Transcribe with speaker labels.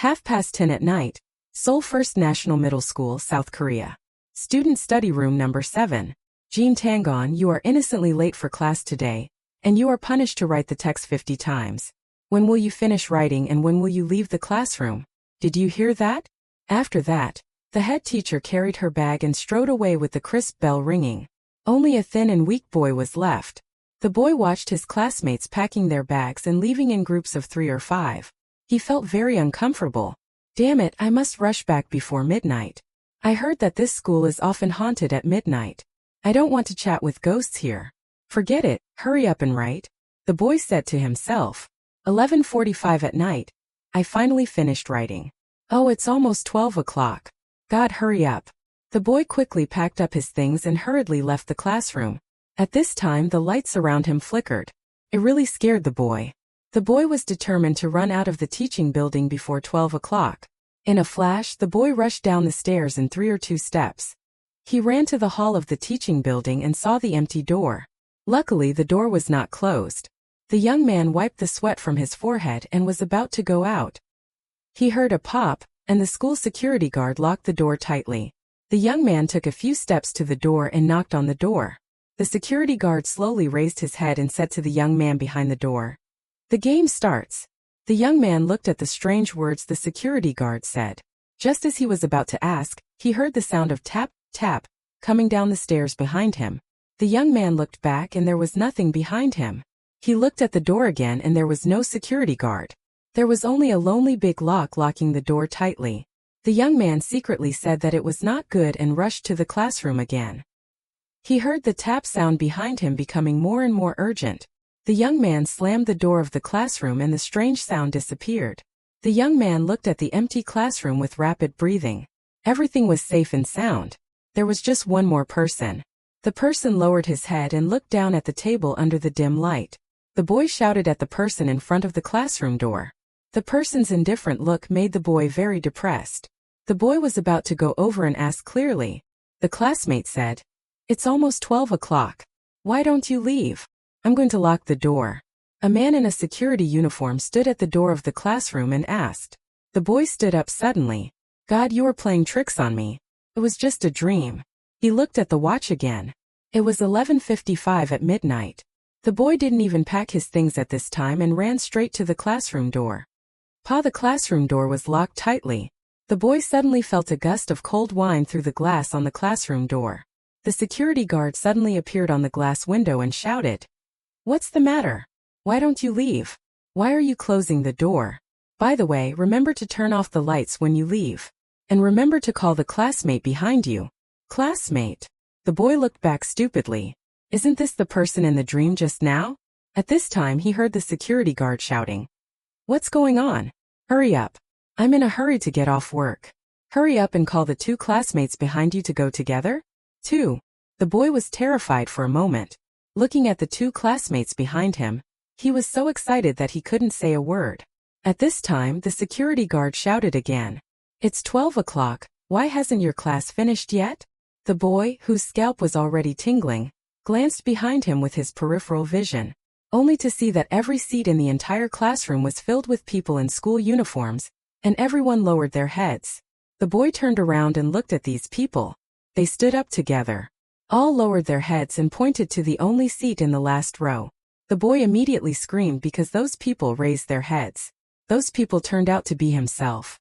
Speaker 1: 10:30 at night. Seoul First National Middle School, South Korea. Student Study Room Number 7. Jin Tangan, you are innocently late for class today, and you are punished to write the text 50 times. When will you finish writing and when will you leave the classroom? Did you hear that? After that, the head teacher carried her bag and strode away with the crisp bell ringing. Only a thin and weak boy was left. The boy watched his classmates packing their bags and leaving in groups of 3 or 5. He felt very uncomfortable. Damn it, I must rush back before midnight. I heard that this school is often haunted at midnight. I don't want to chat with ghosts here. Forget it, hurry up and write, the boy said to himself. 11:45 at night. I finally finished writing. Oh, it's almost 12 o'clock. God, hurry up. The boy quickly packed up his things and hurriedly left the classroom. At this time the lights around him flickered. It really scared the boy. The boy was determined to run out of the teaching building before 12 o'clock. In a flash, the boy rushed down the stairs in 3 or 2 steps. He ran to the hall of the teaching building and saw the empty door. Luckily, the door was not closed. The young man wiped the sweat from his forehead and was about to go out. He heard a pop, and the school security guard locked the door tightly. The young man took a few steps to the door and knocked on the door. The security guard slowly raised his head and said to the young man behind the door, "The game starts." The young man looked at the strange words the security guard said. Just as he was about to ask, he heard the sound of tap, tap, coming down the stairs behind him. The young man looked back and there was nothing behind him. He looked at the door again and there was no security guard. There was only a lonely big lock locking the door tightly. The young man secretly said that it was not good and rushed to the classroom again. He heard the tap sound behind him becoming more and more urgent. The young man slammed the door of the classroom and the strange sound disappeared. The young man looked at the empty classroom with rapid breathing. Everything was safe and sound. There was just one more person. The person lowered his head and looked down at the table under the dim light. The boy shouted at the person in front of the classroom door. The person's indifferent look made the boy very depressed. The boy was about to go over and ask clearly. The classmate said, "It's almost 12 o'clock. Why don't you leave? I'm going to lock the door." A man in a security uniform stood at the door of the classroom and asked. The boy stood up suddenly. "God, you are playing tricks on me. It was just a dream." He looked at the watch again. It was 11:55 at midnight. The boy didn't even pack his things at this time and ran straight to the classroom door. The classroom door was locked tightly. The boy suddenly felt a gust of cold wind through the glass on the classroom door. The security guard suddenly appeared on the glass window and shouted, "What's the matter? Why don't you leave? Why are you closing the door? By the way, remember to turn off the lights when you leave. And remember to call the classmate behind you." Classmate? The boy looked back stupidly. Isn't this the person in the dream just now? At this time he heard the security guard shouting, "What's going on? Hurry up. I'm in a hurry to get off work. Hurry up and call the 2 classmates behind you to go together." 2. The boy was terrified for a moment. Looking at the 2 classmates behind him, he was so excited that he couldn't say a word. At this time the security guard shouted again, "It's 12 o'clock, why hasn't your class finished yet?" The boy, whose scalp was already tingling, glanced behind him with his peripheral vision, only to see that every seat in the entire classroom was filled with people in school uniforms, and everyone lowered their heads. The boy turned around and looked at these people. They stood up together. All lowered their heads and pointed to the only seat in the last row. The boy immediately screamed because those people raised their heads. Those people turned out to be himself.